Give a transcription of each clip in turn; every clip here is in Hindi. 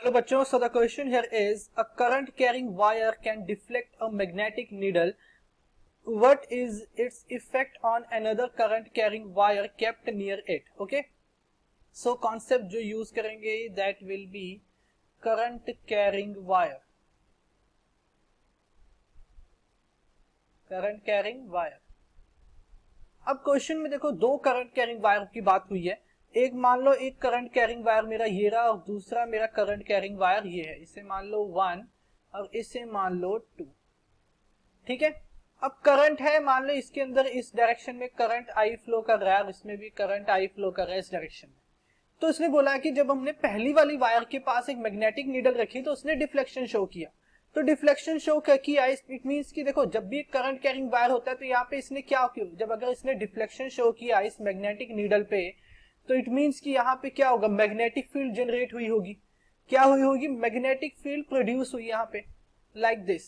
Hello बच्चों, so the question here is a current carrying wire can deflect a magnetic needle. What is its effect on another current carrying wire kept near it? Okay, so concept जो use करेंगे that will be current carrying wire. Current carrying wire. अब क्वेश्चन में देखो दो करंट कैरिंग वायर की बात हुई है। एक मान लो एक करंट कैरिंग वायर मेरा ये रहा और दूसरा मेरा करंट कैरिंग वायर ये है। इसे मान लो 1 और इसे मान लो 2। ठीक है, अब करंट है, मान लो इसके अंदर इस डायरेक्शन में करंट आई फ्लो कर रहा है और इसमें भी करंट आई फ्लो कर रहा है इस डायरेक्शन में। तो इसने बोला कि जब हमने पहली वाली वायर के पास एक मैग्नेटिक नीडल रखी तो उसने डिफ्लेक्शन शो किया। तो डिफ्लेक्शन शो किया, इट मींस कि देखो जब भी करंट कैरिंग वायर होता है तो यहाँ पे इसने क्या किया, जब अगर इसने डिफ्लेक्शन शो किया इस मैग्नेटिक नीडल पे तो इट मींस कि यहाँ पे क्या होगा, मैग्नेटिक फील्ड जनरेट हुई होगी। क्या हुई होगी, मैग्नेटिक फील्ड प्रोड्यूस हुई यहाँ पे लाइक दिस।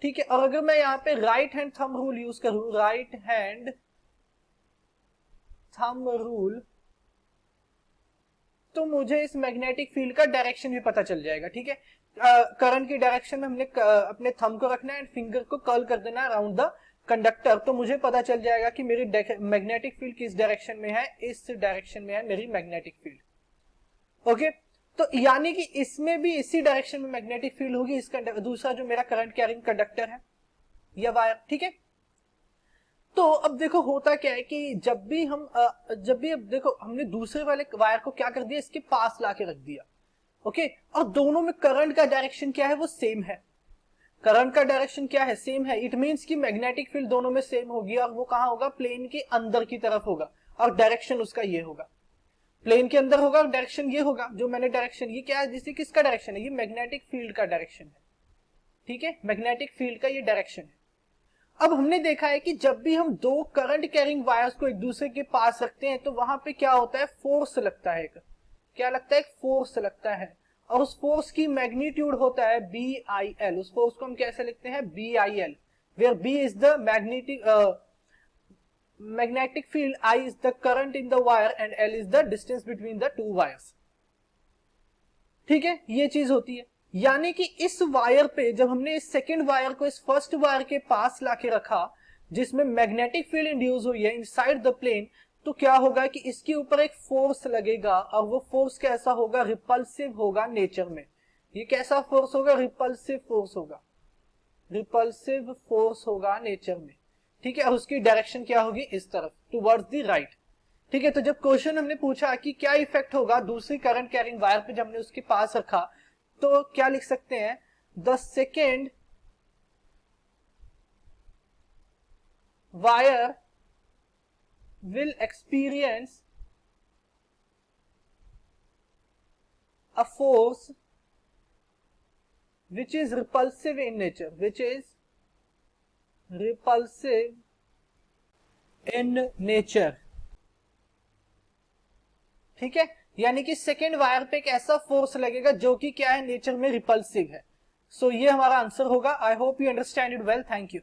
ठीक है, और अगर मैं यहाँ पे right hand thumb rule use करूं, राइट हैंड थंब रूल, तो मुझे इस मैग्नेटिक फील्ड का डायरेक्शन भी पता चल जाएगा। ठीक है, करंट की डायरेक्शन में हमने अपने थंब को रखना है एंड फिंगर को कर्ल कर देना है अराउंड द कंडक्टर, तो मुझे पता चल जाएगा कि मेरी मैग्नेटिक फील्ड किस डायरेक्शन में है, इस डायरेक्शन में है मेरी मैग्नेटिक फील्ड। ओके, तो यानी कि इसमें भी इसी डायरेक्शन में मैग्नेटिक फील्ड होगी, इसका दूसरा जो मेरा करंट कैरिंग कंडक्टर है या वायर। ठीक है, तो अब देखो होता क्या है कि जब भी अब देखो हमने दूसरे वाले वायर को क्या कर दिया, इसके पास लाके रख दिया। ओके, और दोनों में करंट का डायरेक्शन क्या है, वो सेम है। करंट का डायरेक्शन क्या है, सेम है। इट मींस कि मैग्नेटिक फील्ड दोनों में सेम होगी और वो कहां होगा, प्लेन के अंदर की तरफ होगा और डायरेक्शन उसका ये होगा, प्लेन के अंदर होगा और डायरेक्शन ये होगा। जो मैंने डायरेक्शन ये क्या है, जिससे किसका डायरेक्शन है, ये मैग्नेटिक फील्ड का डायरेक्शन है। ठीक है, मैग्नेटिक फील्ड का ये डायरेक्शन है। अब हमने देखा है कि जब भी हम दो करंट कैरिंग वायर्स को एक दूसरे के पास रखते हैं तो वहां पे क्या होता है, फोर्स लगता है। क्या लगता है, फोर्स लगता है, और उस फोर्स की मैग्नीट्यूड होता है BIL। उस फोर्स को हम कैसे लिखते हैं, BIL, where B is the magnetic field, I is the current in the wire and L is the distance between the two wires. ठीक है, ये चीज होती है। यानी कि इस वायर पे जब हमने इस सेकेंड वायर को इस फर्स्ट वायर के पास लाके रखा जिसमें मैग्नेटिक फील्ड इंड्यूस हुई है इनसाइड द प्लेन, तो क्या होगा कि इसके ऊपर एक फोर्स लगेगा और वो फोर्स कैसा होगा, रिपल्सिव होगा नेचर में। ये कैसा फोर्स होगा, रिपल्सिव फोर्स होगा, रिपल्सिव फोर्स होगा नेचर में। ठीक है, और उसकी डायरेक्शन क्या होगी, इस तरफ, टुवर्ड्स द राइट। ठीक है, तो जब क्वेश्चन हमने पूछा कि क्या इफेक्ट होगा दूसरी करंट कैरिंग वायर पे जब हमने उसके पास रखा, तो क्या लिख सकते हैं, the second wire will experience a force which is repulsive in nature, which is repulsive in nature। ठीक है, यानी कि सेकेंड वायर पे एक ऐसा फोर्स लगेगा जो कि क्या है, नेचर में रिपल्सिव है। सो ये हमारा आंसर होगा। I hope you understand it well, thank you.